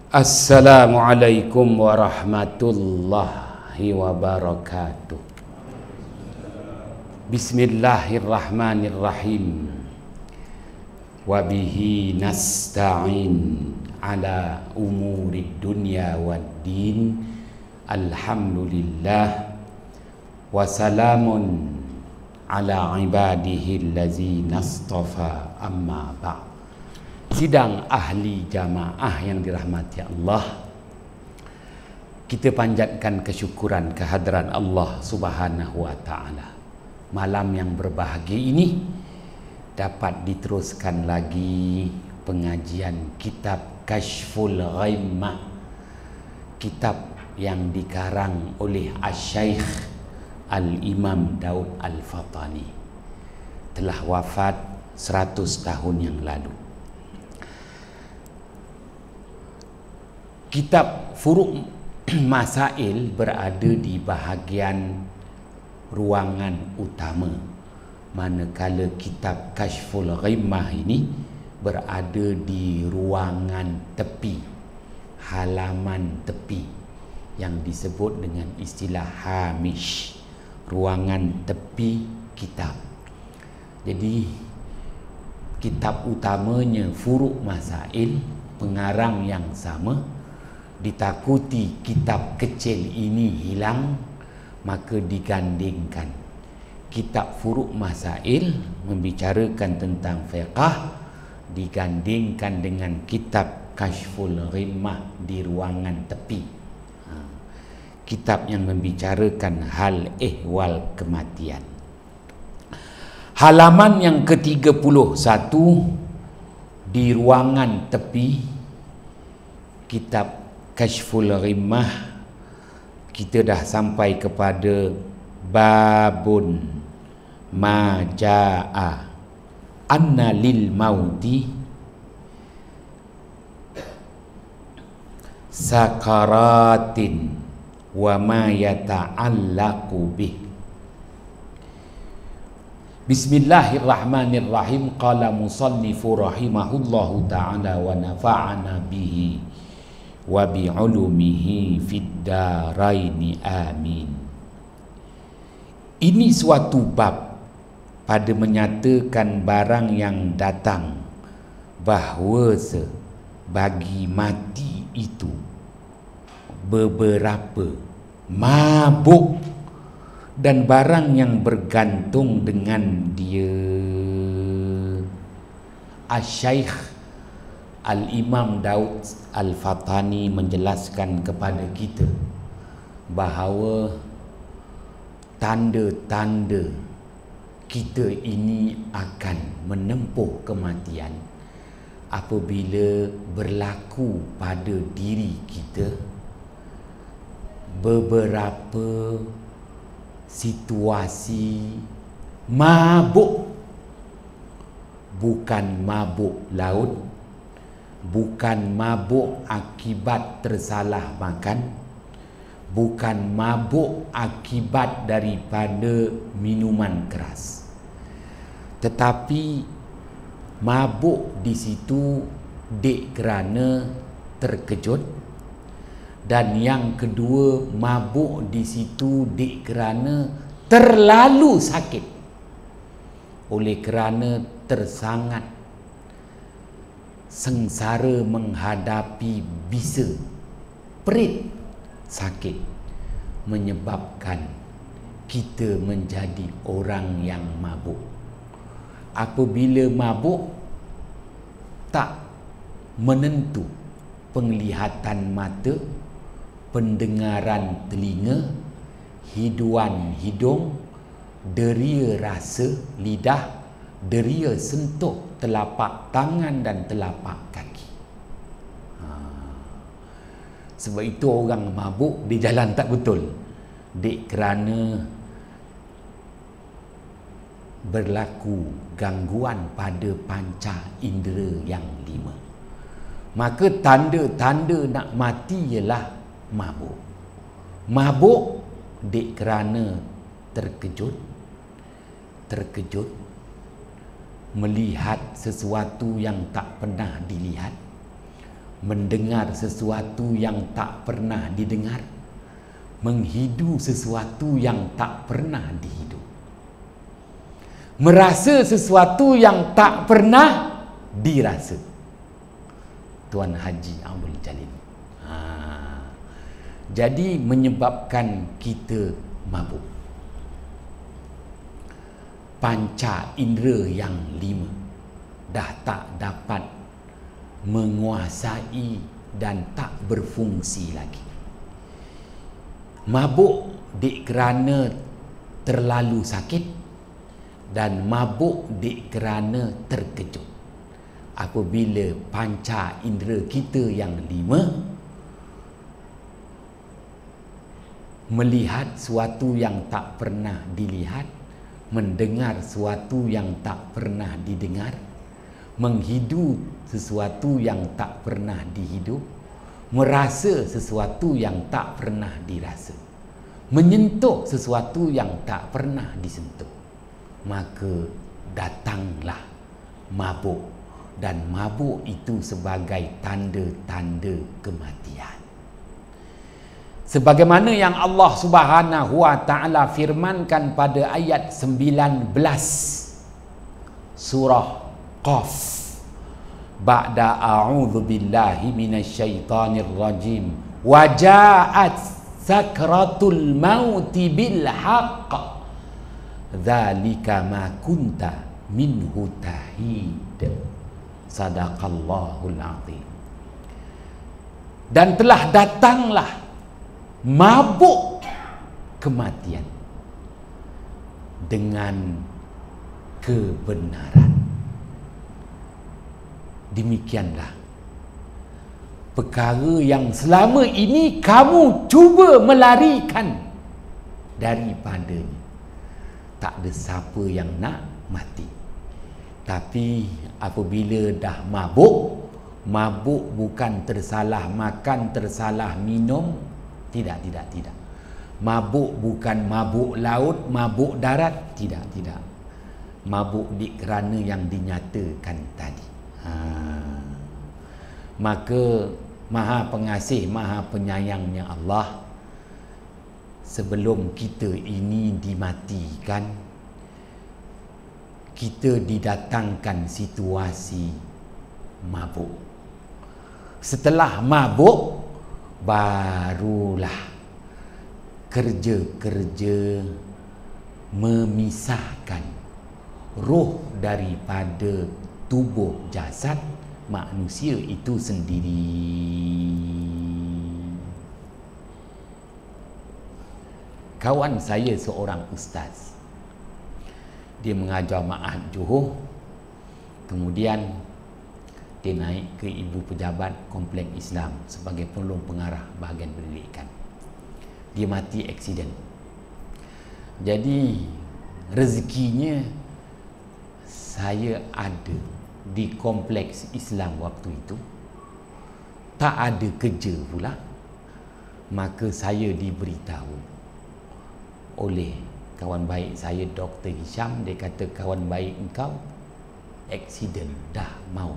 Assalamualaikum warahmatullahi wabarakatuh. Bismillahirrahmanirrahim. Wabihi nasta'in ala umurid dunya waddin. Alhamdulillah. Wassalamun ala ibadihi allazina astafa, amma ba'd. Sidang ahli jamaah yang dirahmati Allah, kita panjatkan kesyukuran kehadiran Allah Subhanahu wa ta'ala. Malam yang berbahagia ini dapat diteruskan lagi pengajian kitab Kashful Ghaimah, kitab yang dikarang oleh Asy-Syaikh Al-Imam Daud Al-Fathani, telah wafat 100 tahun yang lalu. Kitab Furu' Masail berada di bahagian ruangan utama, manakala kitab Kashful Ghaimah ini berada di ruangan tepi, halaman tepi, yang disebut dengan istilah hamish, ruangan tepi kitab. Jadi kitab utamanya Furu' Masail, pengarang yang sama. Ditakuti kitab kecil ini hilang, maka digandingkan kitab Furu' Masail membicarakan tentang fiqh, digandingkan dengan kitab Kashful Ghaimah di ruangan tepi, kitab yang membicarakan hal ehwal kematian. Halaman yang ke-31 di ruangan tepi kitab Kashful Ghaimah, kita dah sampai kepada babun maja'a anna lil mauti sakaratin wa ma yata'allaqu bih. Bismillahirrahmanirrahim. Qala musannifu rahimahullahu ta'ala wa nafa'ana bihi wa bi'ulumihi fid daraini amin. Ini suatu bab pada menyatakan barang yang datang, bahawa bagi mati itu beberapa mabuk dan barang yang bergantung dengan dia. Asy-Syaikh Al-Imam Daud Al-Fathani menjelaskan kepada kita bahawa tanda-tanda kita ini akan menempuh kematian apabila berlaku pada diri kita beberapa situasi mabuk. Bukan mabuk laut, bukan mabuk akibat tersalah makan, bukan mabuk akibat daripada minuman keras, tetapi mabuk di situ dek kerana terkejut, dan yang kedua mabuk di situ dek kerana terlalu sakit, oleh kerana tersangat sengsara menghadapi bisa perit sakit, menyebabkan kita menjadi orang yang mabuk. Apabila mabuk, tak menentu penglihatan mata, pendengaran telinga, hiduan hidung, deria rasa lidah, deria sentuh telapak tangan dan telapak kaki. Sebab itu orang mabuk di jalan tak betul, dek kerana berlaku gangguan pada panca indera yang 5. Maka tanda-tanda nak mati ialah mabuk. Mabuk dek kerana terkejut, melihat sesuatu yang tak pernah dilihat, mendengar sesuatu yang tak pernah didengar, menghidu sesuatu yang tak pernah dihidu, merasa sesuatu yang tak pernah dirasa. Tuan Haji Abdul Jalil. Jadi menyebabkan kita mabuk. Panca indera yang 5 dah tak dapat menguasai dan tak berfungsi lagi. Mabuk kerana terlalu sakit dan mabuk kerana terkejut. Apabila panca indera kita yang 5 melihat sesuatu yang tak pernah dilihat, mendengar sesuatu yang tak pernah didengar, menghidu sesuatu yang tak pernah dihidu, merasa sesuatu yang tak pernah dirasa, menyentuh sesuatu yang tak pernah disentuh, maka datanglah mabuk. Dan mabuk itu sebagai tanda-tanda kematian. Sebagaimana yang Allah Subhanahu wa taala firmankan pada ayat 19 surah Qaf, ba'da a'udzu billahi minasyaitonir rajim, wa ja'at sakratul mauti bil haqq dzalika ma kunta minhu tahid. Sadaqallahul azim. Dan telah datanglah mabuk kematian dengan kebenaran. Demikianlah perkara yang selama ini kamu cuba melarikan daripadanya. Tak ada siapa yang nak mati. Tapi apabila dah mabuk, mabuk bukan tersalah makan, tersalah minum. Tidak. Mabuk bukan mabuk laut, mabuk darat. Tidak. Mabuk kerana yang dinyatakan tadi. Maka Maha Pengasih, Maha Penyayangnya Allah, sebelum kita ini dimatikan, kita didatangkan situasi mabuk. Setelah mabuk, barulah kerja-kerja memisahkan roh daripada tubuh jasad manusia itu sendiri. Kawan saya seorang ustaz, dia mengajar Ma'had Johor, kemudian dia naik ke Ibu Pejabat Kompleks Islam sebagai penolong pengarah bahagian pendidikan. Dia mati aksiden. Jadi rezekinya saya ada di Kompleks Islam waktu itu, tak ada kerja pula. Maka saya diberitahu oleh kawan baik saya, Dr. Hisham. Dia kata, kawan baik engkau aksiden, dah maut.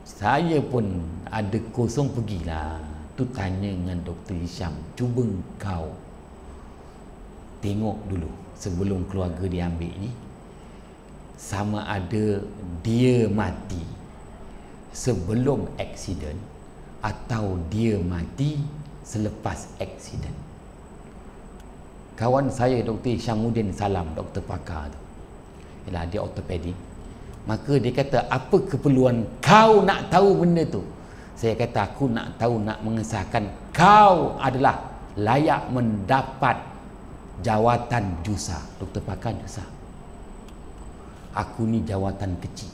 Saya pun ada kosong, pergilah tu tanya dengan Dr. Hisham, cuba engkau tengok dulu sebelum keluarga dia ambil ni, sama ada dia mati sebelum aksiden atau dia mati selepas aksiden. Kawan saya Dr. Syamuddin Salam, doktor pakar tu, ialah dia ortopedik. Maka dia kata, apa keperluan kau nak tahu benda tu? Saya kata, aku nak tahu, nak mengesahkan kau adalah layak mendapat jawatan JUSA, doktor pakar JUSA. Aku ni jawatan kecil.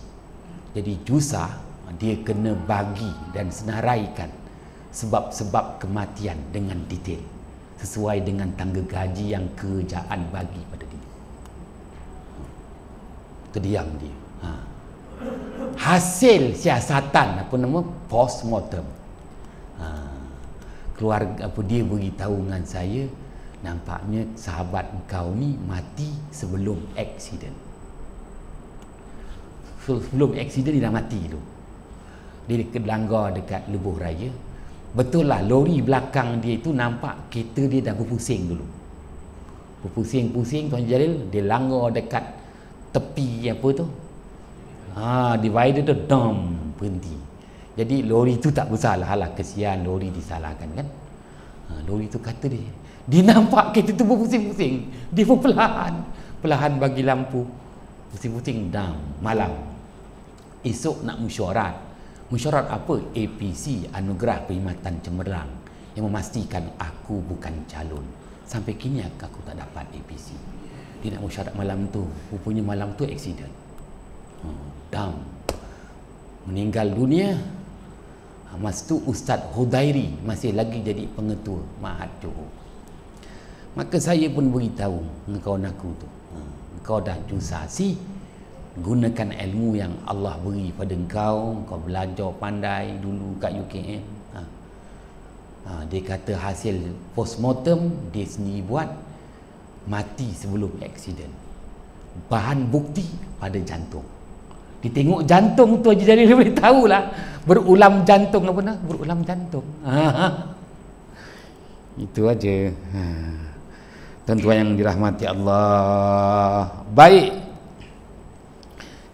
Jadi JUSA dia kena bagi dan senaraikan sebab-sebab kematian dengan detail sesuai dengan tangga gaji yang kerajaan bagi pada dia. Terdiam dia. Hasil siasatan apa nama postmortem. Keluarga apa dia beritahu dengan saya, nampaknya sahabat engkau ni mati sebelum aksiden. Sebelum aksiden dia dah mati tu. dia langgar dekat Lebuh Raya. Betul lah, lori belakang dia itu nampak kereta dia dah berpusing dulu. Berpusing-pusing Tuan Jalil, dia langgar dekat tepi apa tu, divider tu, dam, berhenti. Jadi lori tu tak bersalah lah, kesian lori disalahkan kan. Lori tu kata dia nampak kereta tu berpusing-pusing, dia pun perlahan bagi lampu, pusing-pusing, dam, malam. Esok nak mesyuarat. Mesyuarat apa? APC, Anugerah Perkhidmatan Cemerlang, yang memastikan aku bukan calon. Sampai kini aku tak dapat APC. Dia nak mesyuarat malam tu, rupanya malam tu aksiden. Dam, meninggal dunia. Masa tu Ustaz Hudairi masih lagi jadi pengetua Mahat Johor. Maka saya pun beritahu kawan aku tu, kau dah jusasi, gunakan ilmu yang Allah beri pada kau belajar pandai dulu kat UKM. Dia kata hasil postmortem dia sendiri buat, mati sebelum aksiden. Bahan bukti pada jantung. Dia tengok jantung tu aja, jadi dia boleh tahulah berulam jantung apa nak? Berulam jantung. Itu aja. Tuan-tuan yang dirahmati Allah. Baik.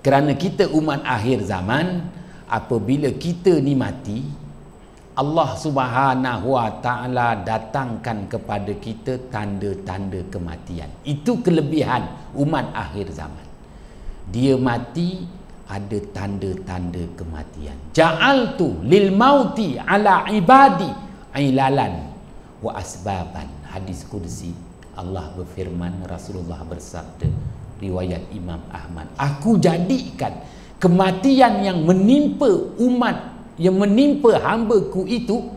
Kerana kita umat akhir zaman, apabila kita ni mati, Allah Subhanahu Wa Ta'ala datangkan kepada kita tanda-tanda kematian. Itu kelebihan umat akhir zaman. Dia mati, ada tanda-tanda kematian. Ja'altu lil mauti ala ibadi ilalan wa asbaban. Hadis kursi. Allah berfirman, Rasulullah bersabda, riwayat Imam Ahmad, aku jadikan kematian yang menimpa umat, yang menimpa hamba-Ku itu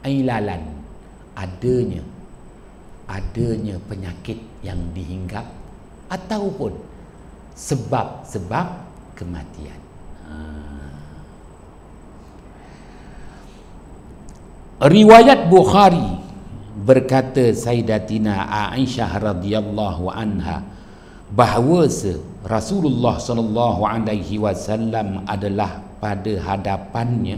ilalan, adanya penyakit yang dihinggap ataupun sebab-sebab kematian. Riwayat Bukhari berkata Sayyidatina Aisyah radhiyallahu anha bahawa Rasulullah sallallahu alaihi wasallam adalah pada hadapannya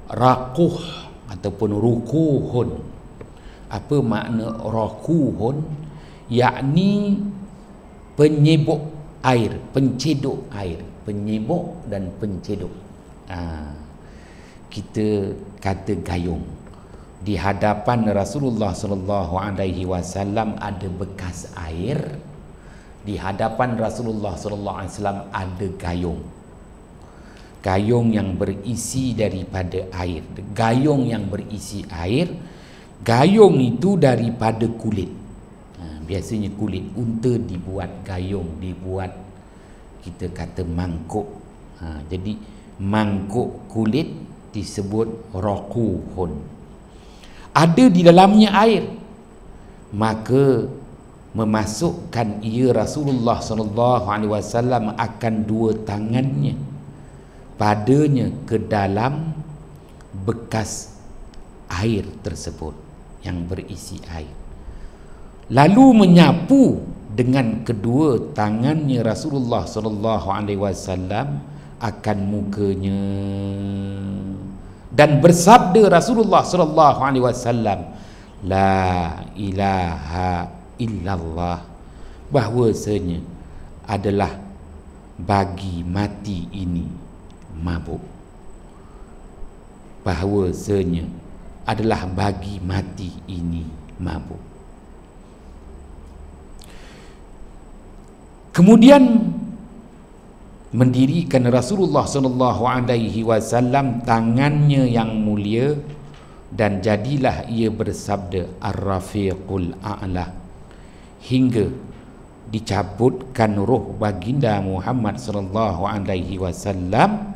raquh ataupun rukuhun. Apa makna raquhun? Yakni penyibuk air, penceduk air, penyibuk dan penceduk. Kita kata gayung. Di hadapan Rasulullah sallallahu alaihi wasallam ada bekas air. Di hadapan Rasulullah sallallahu alaihi wasallam ada gayung. Gayung yang berisi daripada air. Gayung yang berisi air. Gayung itu daripada kulit. Biasanya kulit unta dibuat gayung, dibuat kita kata mangkuk. Jadi mangkuk kulit disebut raquhun. Ada di dalamnya air, maka memasukkan ia Rasulullah sallallahu alaihi wasallam akan dua tangannya padanya ke dalam bekas air tersebut yang berisi air, lalu menyapu dengan kedua tangannya Rasulullah sallallahu alaihi wasallam akan mukanya. Dan bersabda Rasulullah sallallahu alaihi wasallam, la ilaha illallah, bahwasanya adalah bagi mati ini mabuk. Bahwasanya adalah bagi mati ini mabuk. Kemudian mendirikan Rasulullah sallallahu alaihi wasallam tangannya yang mulia dan jadilah ia bersabda Ar-Rafiqul A'la, hingga dicabutkan roh baginda Muhammad sallallahu alaihi wasallam,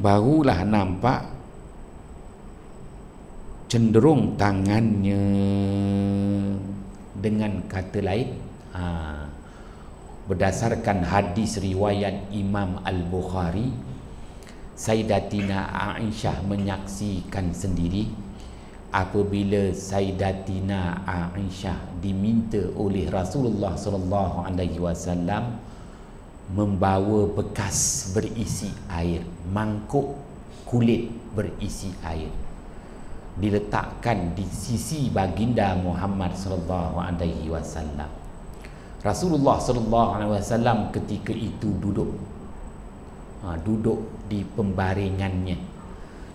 barulah nampak cenderung tangannya. Dengan kata lain, berdasarkan hadis riwayat Imam Al-Bukhari, Sayyidatina Aisyah menyaksikan sendiri apabila Sayyidatina Aisyah diminta oleh Rasulullah sallallahu alaihi wasallam membawa bekas berisi air, mangkuk kulit berisi air, diletakkan di sisi baginda Muhammad sallallahu alaihi wasallam. Rasulullah sallallahu alaihi wasallam ketika itu duduk di pembaringannya.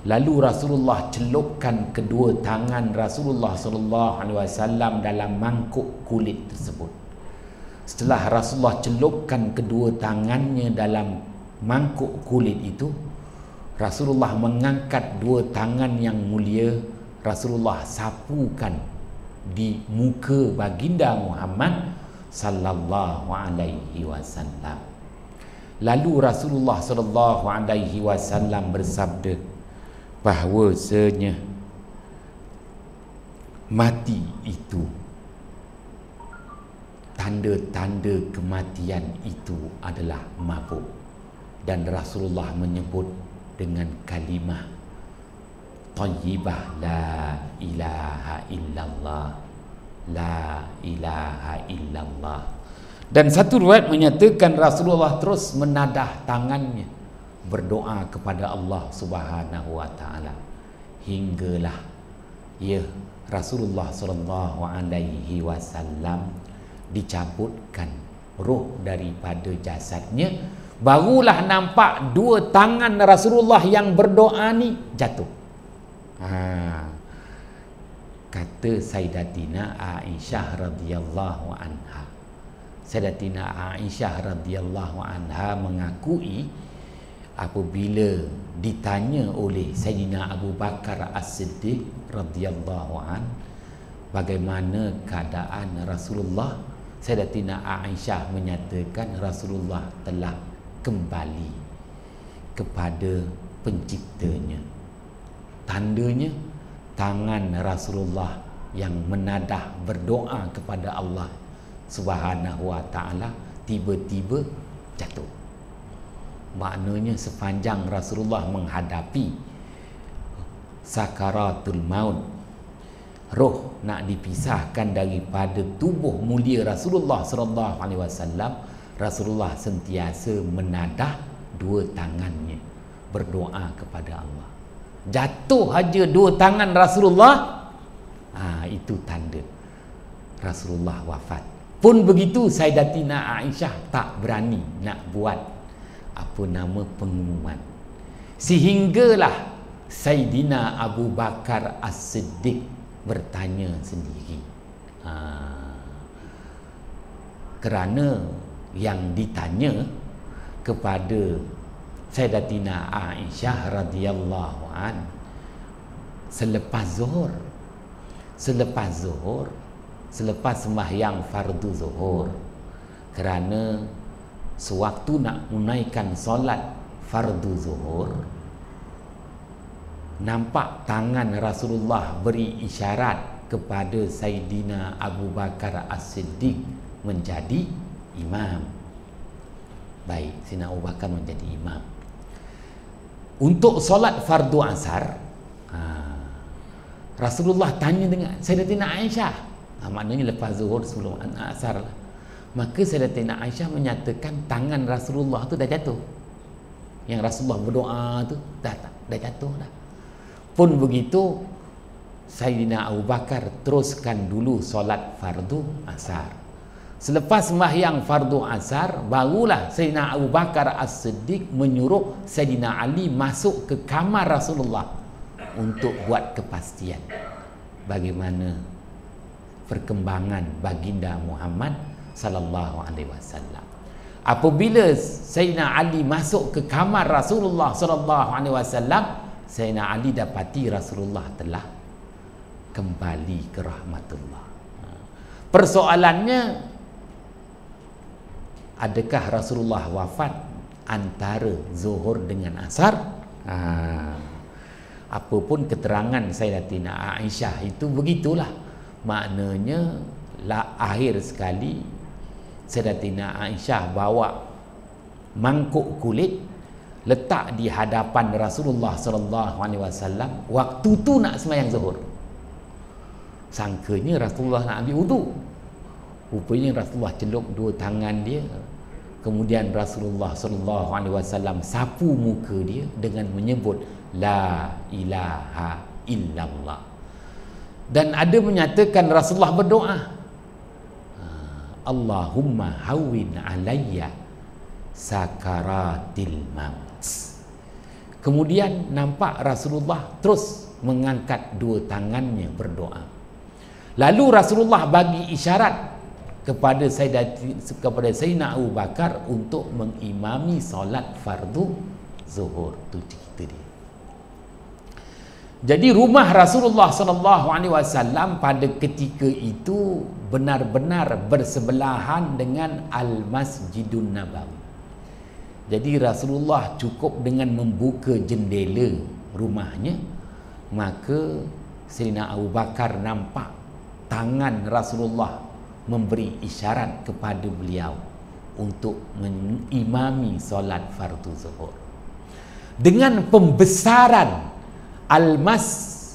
Lalu Rasulullah celupkan kedua tangan Rasulullah sallallahu alaihi wasallam dalam mangkuk kulit tersebut. Setelah Rasulullah celupkan kedua tangannya dalam mangkuk kulit itu, Rasulullah mengangkat dua tangan yang mulia, Rasulullah sapukan di muka baginda Muhammad sallallahu alaihi wasallam. Lalu Rasulullah sallallahu alaihi wasallam bersabda bahwasanya mati itu, tanda-tanda kematian itu adalah mabuk. Dan Rasulullah menyebut dengan kalimah thayyibah, la ilaha illallah, la ilaha illallah. Dan satu riwayat menyatakan Rasulullah terus menadah tangannya berdoa kepada Allah Subhanahu wa taala hinggalah Rasulullah sallallahu alaihi wasallam dicabutkan roh daripada jasadnya, barulah nampak dua tangan Rasulullah yang berdoa ni jatuh. Kata Sayyidatina Aisyah radhiyallahu anha. Sayyidatina Aisyah radhiyallahu anha mengakui apabila ditanya oleh Sayyidina Abu Bakar As-Siddiq radhiyallahu an bagaimana keadaan Rasulullah, Sayyidatina Aisyah menyatakan Rasulullah telah kembali kepada penciptanya. Tandanya tangan Rasulullah yang menadah berdoa kepada Allah Subhanahu wa taala tiba-tiba jatuh. Maknanya sepanjang Rasulullah menghadapi sakaratul maut, roh nak dipisahkan daripada tubuh mulia Rasulullah sallallahu alaihi wasallam, Rasulullah sentiasa menadah dua tangannya berdoa kepada Allah. Jatuh aja dua tangan Rasulullah, itu tanda Rasulullah wafat. Pun begitu Sayyidatina Aisyah tak berani nak buat pengumuman, sehinggalah Sayyidina Abu Bakar As-Siddiq bertanya sendiri. Kerana yang ditanya kepada Sayyidatina Aisyah radhiyallahu an selepas sembahyang fardu zuhur, kerana sewaktu nak menunaikan solat fardu zuhur, nampak tangan Rasulullah beri isyarat kepada Sayyidina Abu Bakar As-Siddiq menjadi imam. Baik, Sayyidina Abu Bakar menjadi imam. Untuk solat fardu asar, Rasulullah tanya dengan Sayyidatina Aisyah, maknanya lepas zuhur sebelum asar lah. Maka Sayyidatina Aisyah menyatakan tangan Rasulullah tu dah jatuh. Yang Rasulullah berdoa tu dah jatuh dah. Pun begitu Sayyidina Abu Bakar teruskan dulu solat fardu asar. Selepas sembahyang fardu asar, barulah Sayyidina Abu Bakar As-Siddiq menyuruh Sayyidina Ali masuk ke kamar Rasulullah untuk buat kepastian bagaimana perkembangan baginda Muhammad sallallahu alaihi wasallam. Apabila Sayyidina Ali masuk ke kamar Rasulullah sallallahu alaihi wasallam, Sayyidina Ali dapati Rasulullah telah kembali ke rahmatullah. Persoalannya, adakah Rasulullah wafat antara zuhur dengan asar? Apapun keterangan Sayyidatina Aisyah itu begitulah. Maknanya akhir sekali Sayyidatina Aisyah bawa mangkuk kulit, letak di hadapan Rasulullah sallallahu alaihi wasallam. Waktu tu nak sembahyang zuhur. Sangkanya Rasulullah nak ambil wudu. Rupanya Rasulullah celup dua tangan dia Kemudian Rasulullah sallallahu alaihi wasallam sapu muka dia dengan menyebut la ilaha illallah. Dan ada menyatakan Rasulullah berdoa, Allahumma hawwin alayya sakaratil maut. Kemudian nampak Rasulullah terus mengangkat dua tangannya berdoa. Lalu Rasulullah bagi isyarat kepada Sayyidina Abu Bakar untuk mengimami solat fardu zuhur. Itu cerita dia. Jadi rumah Rasulullah sallallahu alaihi wasallam pada ketika itu benar-benar bersebelahan dengan Al-Masjidun Nabawi. Jadi Rasulullah cukup dengan membuka jendela rumahnya, maka Sayyidina Abu Bakar nampak tangan Rasulullah memberi isyarat kepada beliau untuk mengimami solat fardu zuhur. Dengan pembesaran Al-Masjidun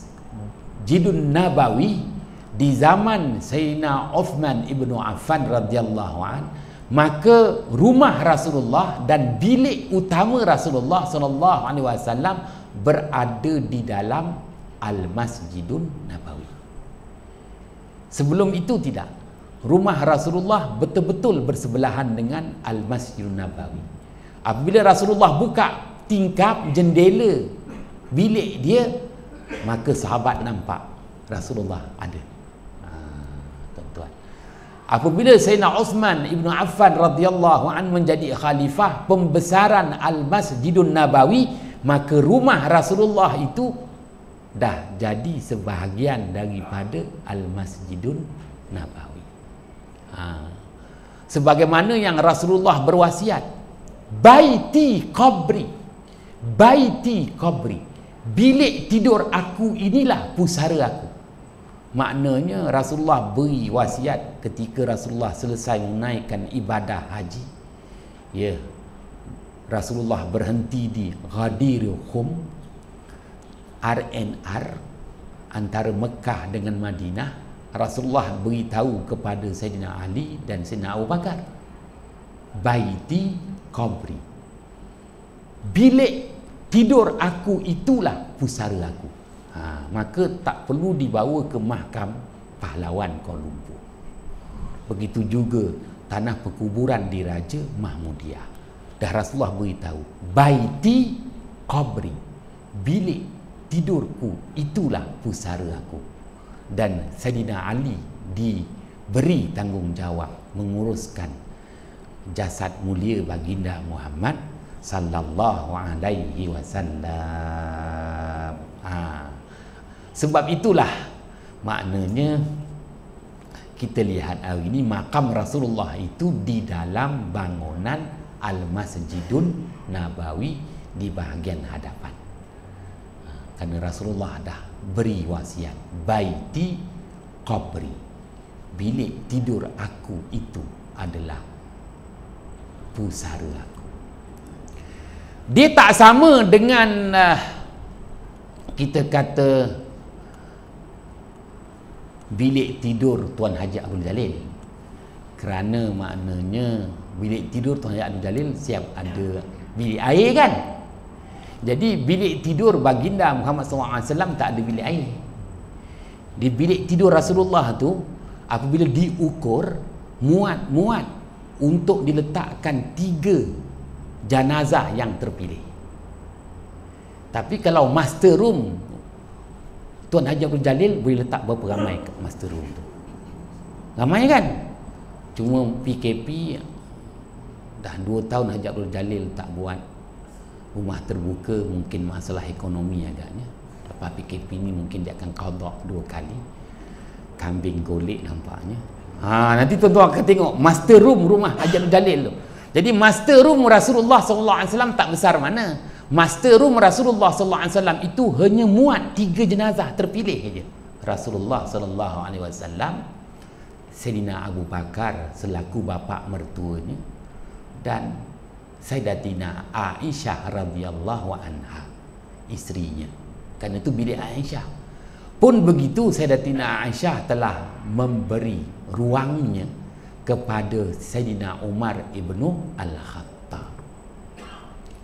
Nabawi di zaman Sayyidina Uthman ibnu Affan radhiyallahu an, maka rumah Rasulullah dan bilik utama Rasulullah sallallahu alaihi wasallam berada di dalam Al-Masjidun Nabawi. Sebelum itu tidak. Rumah Rasulullah betul-betul bersebelahan dengan Al-Masjidun Nabawi. Apabila Rasulullah buka tingkap jendela bilik dia, maka sahabat nampak Rasulullah ada. Tuan-tuan, apabila Sayyidina Uthman ibnu Affan radhiyallahu an menjadi khalifah, pembesaran Al-Masjidun Nabawi, maka rumah Rasulullah itu dah jadi sebahagian daripada Al-Masjidun Nabawi. Sebagaimana yang Rasulullah berwasiat, baiti qabri, baiti qabri, bilik tidur aku inilah pusara aku. Maknanya Rasulullah beri wasiat ketika Rasulullah selesai menunaikan ibadah haji. Ya, Rasulullah berhenti di Ghadir Khum, RNR antara Mekah dengan Madinah. Rasulullah beritahu kepada Sayyidina Ali dan Sayyidina Abu Bakar, baiti qabri, bilik tidur aku itulah pusara aku. Maka tak perlu dibawa ke mahkam pahlawan Kuala Lumpur. Begitu juga tanah perkuburan di Raja Mahmudiyah. Dah Rasulullah beritahu, baiti qabri, bilik tidurku itulah pusara aku. Dan Sayyidina Ali diberi tanggungjawab menguruskan jasad mulia baginda Muhammad sallallahu alaihi wasallam. Sebab itulah maknanya kita lihat hari ini makam Rasulullah itu di dalam bangunan Al-Masjidun Nabawi di bahagian hadapan. Kerana Rasulullah dah beri wasiat, baiti qabri, bilik tidur aku itu adalah pusara aku. Dia tak sama dengan kita kata bilik tidur Tuan Haji Abdul Jalil. Kerana maknanya bilik tidur Tuan Haji Abdul Jalil siap ada bilik air kan. Jadi bilik tidur baginda Muhammad SAW tak ada bilik air. Di bilik tidur Rasulullah tu, apabila diukur muat untuk diletakkan 3 jenazah yang terpilih. Tapi kalau master room Tuan Haji Abdul Jalil boleh letak berapa ramai kat master room tu? Ramai kan? Cuma PKP dah 2 tahun Haji Abdul Jalil tak buat rumah terbuka, mungkin masalah ekonomi agaknya. Lepas PKP ni mungkin dia akan qada 2 kali. Kambing golek nampaknya. Nanti tuan-tuan akan tengok master room rumah Haji Abdul Jalil tu. Jadi master room Rasulullah SAW tak besar mana. Master room Rasulullah SAW itu hanya muat 3 jenazah terpilih saja. Rasulullah SAW, Sayyidina Abu Bakar selaku bapa mertuanya, dan Sayyidatina Aisyah radhiyallahu anha, isterinya. Kerana itu bilik Aisyah. Pun begitu, Sayyidatina Aisyah telah memberi ruangnya kepada Sayyidina Umar ibnu Al-Khattab.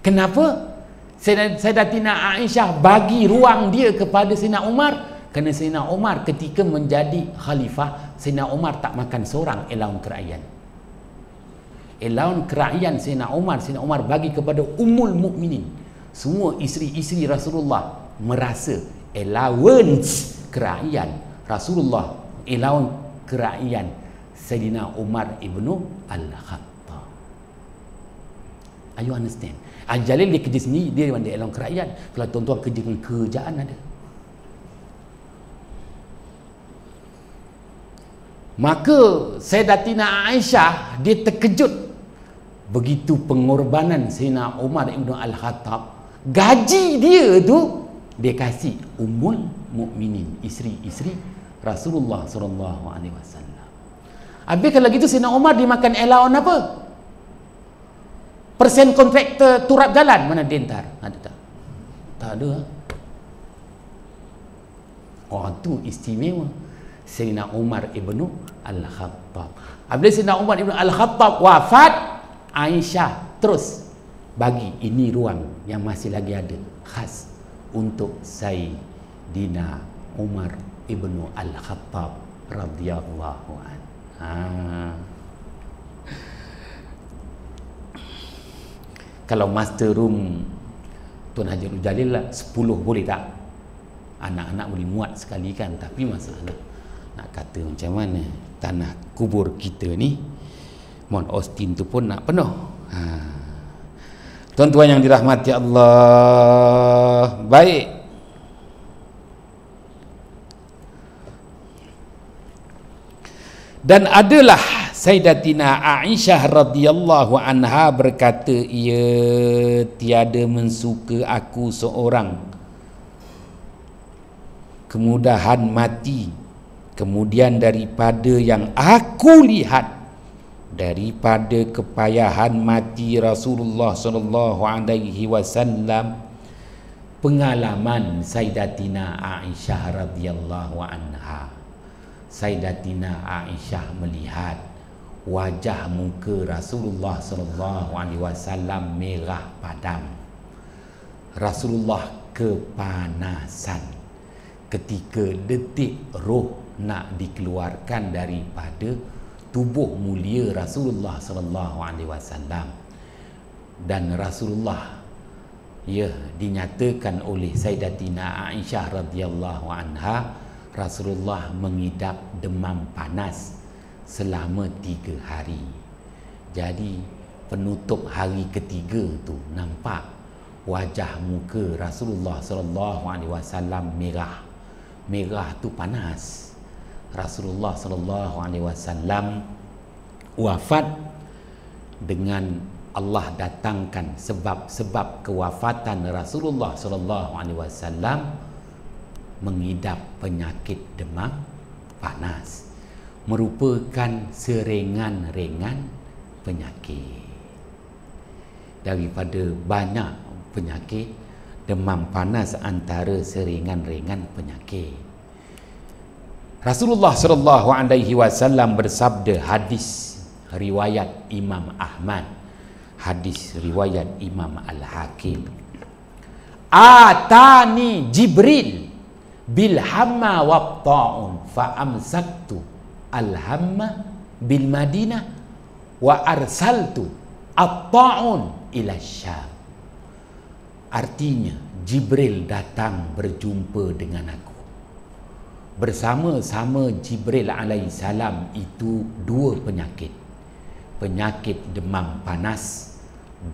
Kenapa Sayyidatina Aisyah bagi ruang dia kepada Sayyidina Umar? Kerana Sayyidina Umar ketika menjadi khalifah, Sayyidina Umar tak makan seorang allowance kerajaan. Allowance kerajaan Sayyidina Umar bagi kepada Ummul Mukminin. Semua isteri-isteri Rasulullah merasa allowance kerajaan Rasulullah, allowance kerajaan Sayyidina Umar ibnu Al-Khattab. Are you understand? Jalil dia kerja sendiri, dia yang allowance kerajaan. Kalau tuan-tuan kerja dengan kerjaan ada. Maka Sayyidatina Aisyah dia terkejut begitu pengorbanan Sayyidina Umar ibn Al-Khattab, gaji dia tu dia kasih Ummul Mukminin, isteri-isteri Rasulullah sallallahu alaihi wasallam. Habis kalau gitu Sayyidina Umar dimakan allowance apa? Persen kontraktor turap jalan mana dia entar? Ada tak? Tak ada. Oh, tu istimewa Sayyidina Umar ibnu Al-Khattab. Apabila Sayyidina Umar ibnu Al-Khattab wafat, Aisyah terus bagi ini ruang yang masih lagi ada khas untuk Sayyidina Umar ibnu Al-Khattab radhiyallahu anhu. Kalau master room Tuan Haji Abdul Jalil lah 10 boleh tak? Anak-anak boleh muat sekali kan, tapi masalah nak kata macam mana tanah kubur kita ni Mount Austin tu pun nak penuh. Tuan-tuan yang dirahmati Allah, baik. Dan adalah Sayyidatina Aisyah radhiyallahu anha berkata, ia tiada mensuka aku seorang kemudahan mati kemudian daripada yang aku lihat daripada kepayahan mati Rasulullah sallallahu alaihi wasallam. Pengalaman Sayyidatina Aisyah radhiyallahu anha, Sayyidatina Aisyah melihat wajah muka Rasulullah sallallahu alaihi wasallam merah padam. Rasulullah kepanasan ketika detik roh nak dikeluarkan daripada tubuh mulia Rasulullah sallallahu alaihi wasallam. Dan Rasulullah dinyatakan oleh Sayyidatina Aisyah radhiyallahu anha, Rasulullah mengidap demam panas selama 3 hari. Jadi penutup hari ketiga tu nampak wajah muka Rasulullah sallallahu alaihi wasallam merah. Merah tu panas. Rasulullah sallallahu alaihi wasallam wafat dengan Allah datangkan sebab-sebab kewafatan Rasulullah sallallahu alaihi wasallam mengidap penyakit demam panas, merupakan seringan-ringan penyakit daripada banyak penyakit. Demam panas antara seringan-ringan penyakit. Rasulullah sallallahu alaihi wasallam bersabda, hadis riwayat Imam Ahmad, hadis riwayat Imam Al-Hakim, atani Jibril bil hamma wa ta'un fa amsaktu al-hamma bil Madinah wa arsaltu at-ta'un ila Syam. Artinya Jibril datang berjumpa dengan aku. Bersama-sama Jibril alaihissalam itu 2 penyakit. Penyakit demam panas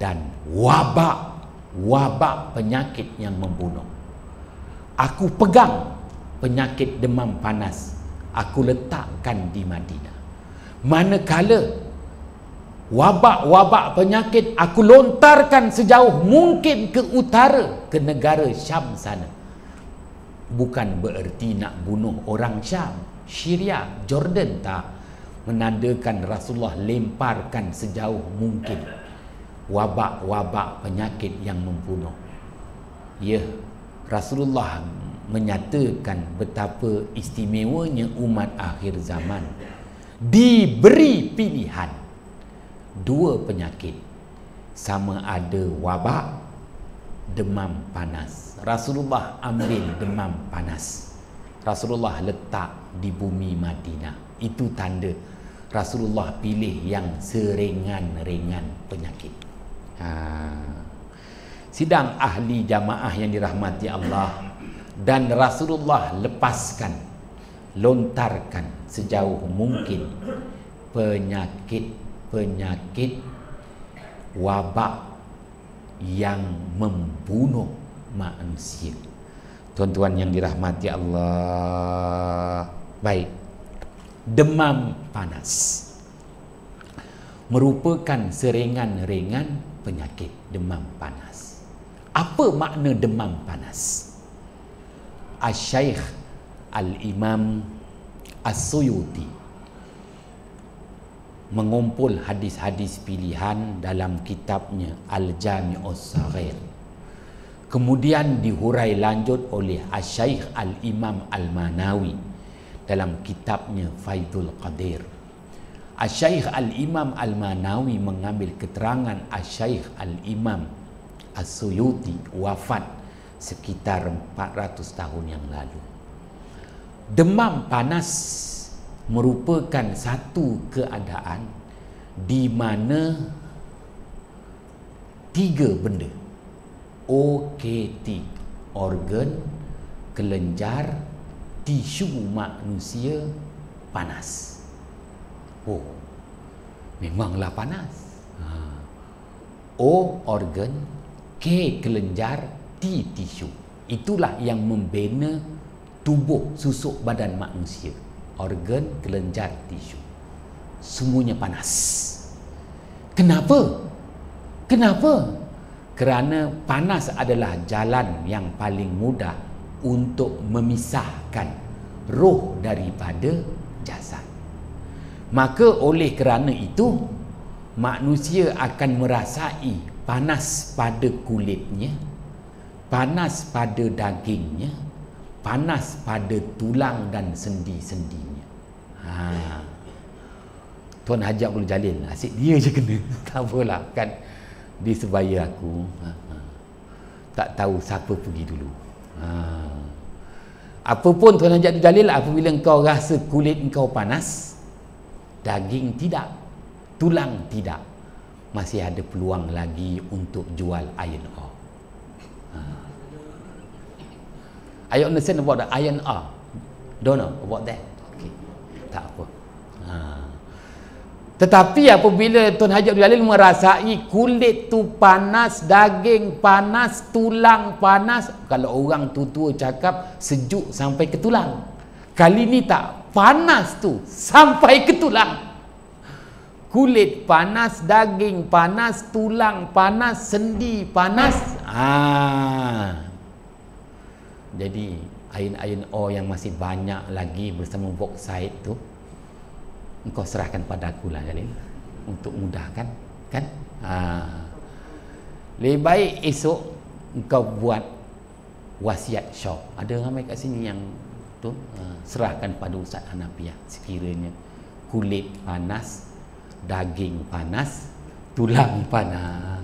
dan wabak penyakit yang membunuh. Aku pegang penyakit demam panas, aku letakkan di Madinah. Manakala wabak penyakit aku lontarkan sejauh mungkin ke utara, ke negara Syam sana. Bukan bererti nak bunuh orang Syam, Syria, Jordan, tak. Menandakan Rasulullah lemparkan sejauh mungkin wabak penyakit yang membunuh. Rasulullah menyatakan betapa istimewanya umat akhir zaman diberi pilihan dua penyakit, sama ada wabak, demam panas. Rasulullah ambil demam panas, Rasulullah letak di bumi Madinah. Itu tanda Rasulullah pilih yang seringan-ringan penyakit. Sidang ahli jamaah yang dirahmati Allah, dan Rasulullah lepaskan, lontarkan sejauh mungkin penyakit wabak yang membunuh manusia. Tuan-tuan yang dirahmati Allah, baik, demam panas merupakan seringan-ringan penyakit demam panas. Apa makna demam panas? Asy-Syaikh Al-Imam As-Suyuti mengumpul hadis-hadis pilihan dalam kitabnya Al-Jami'us Shaghir. Kemudian dihurai lanjut oleh Asy-Syaikh Al-Imam Al-Manawi dalam kitabnya Faidul Qadir. Asy-Syaikh Al-Imam Al-Manawi mengambil keterangan Asy-Syaikh Al-Imam As-Suyuti wafat sekitar 400 tahun yang lalu. Demam panas merupakan satu keadaan di mana tiga benda, OKT, organ, kelenjar, tisu manusia panas. Oh, memanglah panas. O, organ, K, kelenjar, T, tisu. Itulah yang membina tubuh susuk badan manusia. Organ, kelenjar, tisu, semuanya panas. Kenapa? Kenapa? Kerana panas adalah jalan yang paling mudah untuk memisahkan roh daripada jasad. Maka oleh kerana itu, manusia akan merasai panas pada kulitnya, panas pada dagingnya, panas pada tulang dan sendi-sendinya. Tuan Haji Abdul Jalil, asyik dia je kena. Tak apalah, kan di sebaya aku tak tahu siapa pergi dulu. Apapun Tuan Haji Abdul Jalil, apabila kau rasa kulit kau panas, daging tidak, tulang tidak, masih ada peluang lagi untuk jual iron ore. Are you understand about the iron ore? Don't know about that? Okay. Tak apa. Tetapi apabila Tuan Haji Abdul Jalil merasai kulit tu panas, daging panas, tulang panas, kalau orang tua cakap sejuk sampai ke tulang, kali ni tak, panas tu sampai ke tulang. Kulit panas, daging panas, tulang panas, sendi panas. Jadi iron ore yang masih banyak lagi bersama bauxite tu, engkau serahkan pada aku lah Jalil, untuk mudahkan, kan? Lebih baik esok engkau buat wasiat shop. Ada ramai kat sini yang tu, serahkan pada Ustaz Hanafiah sekiranya kulit panas, daging panas, tulang panas.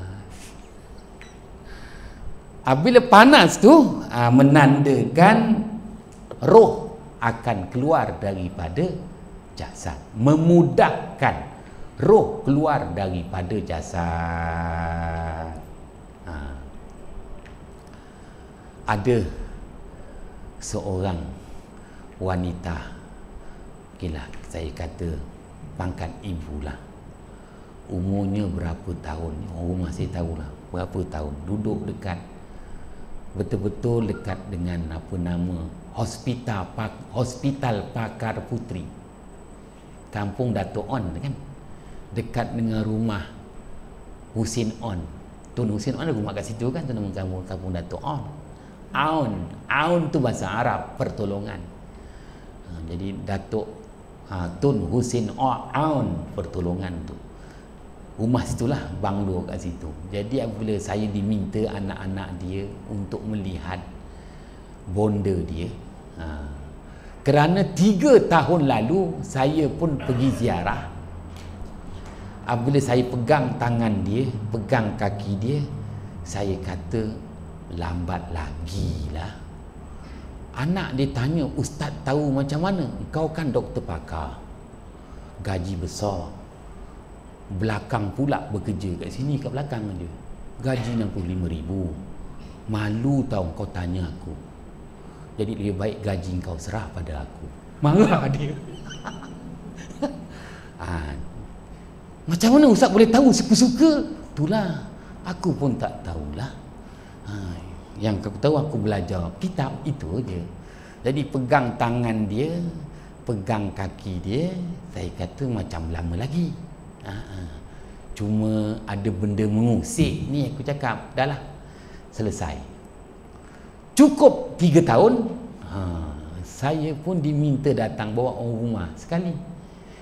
Apabila panas tu menandakan roh akan keluar daripada jasad, memudahkan roh keluar daripada jasad. Ada seorang wanita, okeylah saya kata pangkat ibu lah, umurnya berapa tahun, orang masih tahulah berapa tahun, duduk dekat, betul-betul dekat dengan apa nama, hospital Pakar Putri, kampung Dato' On, kan, dekat dengan rumah Husin On. Tun Husin On ada rumah kat situ, kan, tu nama kampung Dato' On. Aun tu bahasa Arab, pertolongan. Jadi Dato' Tun Husin Aun, pertolongan tu. Rumah situlah, banglo kat situ. Jadi apabila saya diminta anak-anak dia untuk melihat bonda dia, Kerana 3 tahun lalu saya pun pergi ziarah. Apabila saya pegang tangan dia, pegang kaki dia, saya kata, lambat lagi lah. Anak dia tanya, ustaz tahu macam mana? Kau kan doktor pakar, gaji besar, belakang pula bekerja kat sini, kat belakang aja, gaji 65,000. Malu tau kau tanya aku. Jadi lebih baik gaji kau serah pada aku. Marah dia. Macam mana ustaz boleh tahu suka-suka? Itulah, aku pun tak tahulah. Yang aku tahu, aku belajar kitab itu je. Jadi pegang tangan dia, pegang kaki dia, saya kata macam lama lagi. Cuma ada benda mengusik ni, aku cakap dah lah, selesai. Cukup 3 tahun, saya pun diminta datang bawa orang rumah sekali.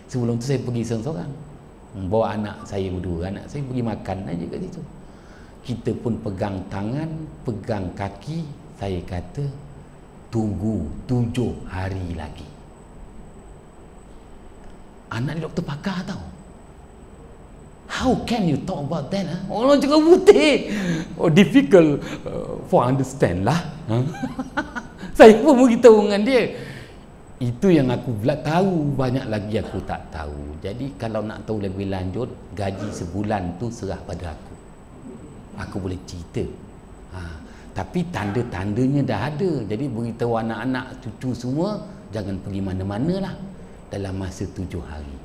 Sebelum tu saya pergi seorang-seorang, bawa anak saya berdua, anak saya pergi makan aja kat situ. Kita pun pegang tangan, pegang kaki. Saya kata, tunggu 7 hari lagi. Anak ni doktor pakar tau. How can you talk about that? Orang cakap putih. Difficult for understand lah. Saya pun beritahu dengan dia. Itu yang aku tahu, banyak lagi aku tak tahu. Jadi kalau nak tahu lebih lanjut, gaji sebulan tu serah pada aku. Aku boleh cerita. Tapi tanda-tandanya dah ada. Jadi beritahu anak-anak, cucu semua, jangan pergi mana-mana lah dalam masa 7 hari.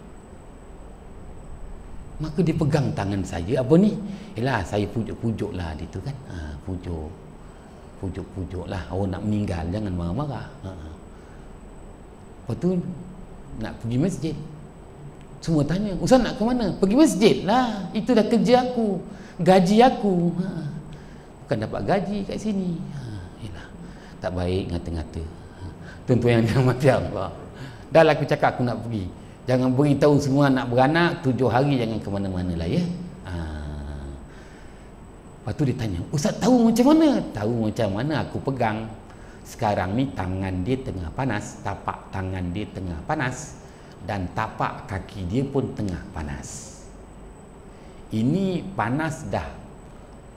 Maka dia pegang tangan saya. Apa ni? Yelah, saya pujuk-pujuk lah dia tu kan. Pujuk-pujuk lah. Orang nak meninggal, jangan marah-marah. Lepas tu nak pergi masjid. Semua tanya, ustaz nak ke mana? Pergi masjid lah. Itu dah kerja aku, gaji aku. Bukan dapat gaji kat sini. Yelah, tak baik ngata-ngata. Tuan-tuan yang dirahmati Allah. Dah lah aku cakap aku nak pergi. Jangan beritahu semua nak beranak 7 hari, jangan ke mana-mana lah ya. Lepas tu dia tanya, ustaz tahu macam mana? Tahu macam mana, aku pegang. Sekarang ni tangan dia tengah panas, tapak tangan dia tengah panas, dan tapak kaki dia pun tengah panas. Ini panas dah,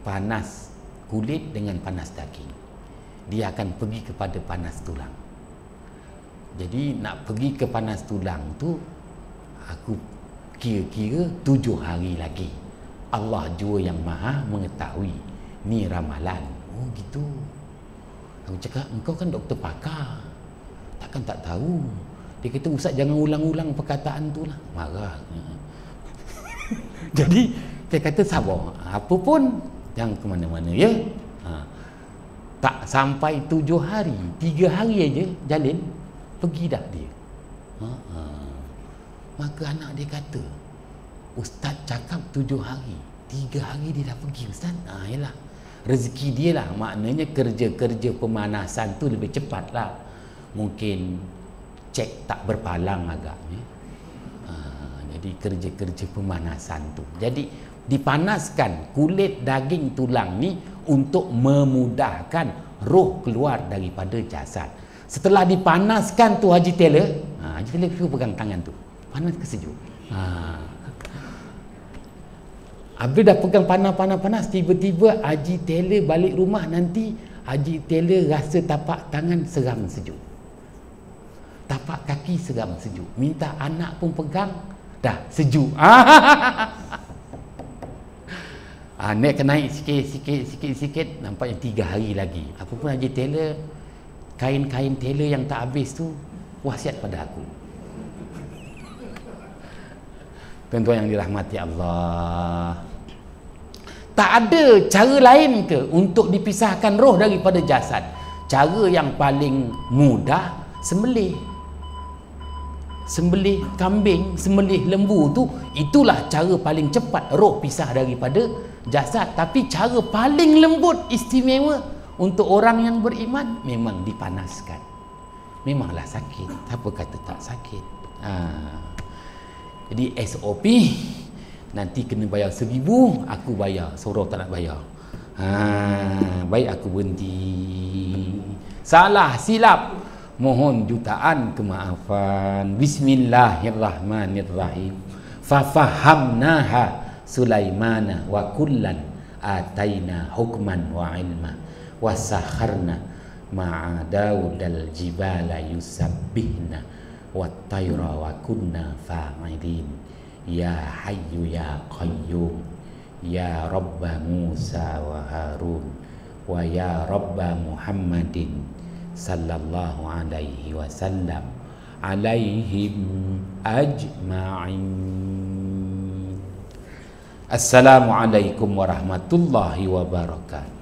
panas kulit dengan panas daging. Dia akan pergi kepada panas tulang. Jadi nak pergi ke panas tulang tu, aku kira-kira 7 hari lagi. Allah jua yang maha mengetahui. Ni ramalan. Oh gitu. Aku cakap, engkau kan doktor pakar, takkan tak tahu. Dia kata, ustaz jangan ulang-ulang perkataan tu lah. Marah. Jadi saya kata sabar, apa pun jangan ke mana-mana ya. Tak sampai 7 hari, 3 hari aja Jalil pergi dah dia. Maka anak dia kata, ustaz cakap 7 hari, 3 hari dia dah pergi ustaz. Yalah, rezeki dia lah. Maknanya kerja-kerja pemanasan tu lebih cepat lah. Mungkin cek tak berpalang agaknya. Jadi kerja-kerja pemanasan tu, jadi dipanaskan kulit, daging, tulang ni untuk memudahkan roh keluar daripada jasad. Setelah dipanaskan tu Haji Taylor, Haji Taylor pegang tangan tu, panas ke sejuk? Habis dah pegang panas, tiba-tiba Haji Taylor balik rumah nanti, Haji Taylor rasa tapak tangan seram sejuk, tapak kaki seram sejuk, minta anak pun pegang, dah sejuk. Naik sikit, nampaknya 3 hari lagi. Apa pun Haji Taylor, kain-kain Taylor yang tak habis tu wasiat pada aku. Tuan-tuan yang dirahmati Allah, tak ada cara lain ke untuk dipisahkan roh daripada jasad? Cara yang paling mudah, sembelih kambing, sembelih lembu tu, itulah cara paling cepat roh pisah daripada jasad. Tapi cara paling lembut, istimewa untuk orang yang beriman, memang dipanaskan. Memanglah sakit, siapa kata tak sakit? Jadi SOP, nanti kena bayar 1,000, aku bayar, Soroh tak nak bayar. Baik aku berhenti. Salah, silap, mohon jutaan kemaafan. Bismillahirrahmanirrahim. Fafahamnaha Sulaimana wa kullan ataina hukman wa ilma wa sakharna ma'a Daudal jibala yusabbihna wa tayra wa kunna fa'idin. Ya hayyu ya qayyum ya Rabba Musa wa Harun wa ya Rabba Muhammadin sallallahu alaihi wasallam alaihim ajma'in. Assalamualaikum warahmatullahi wabarakatuh.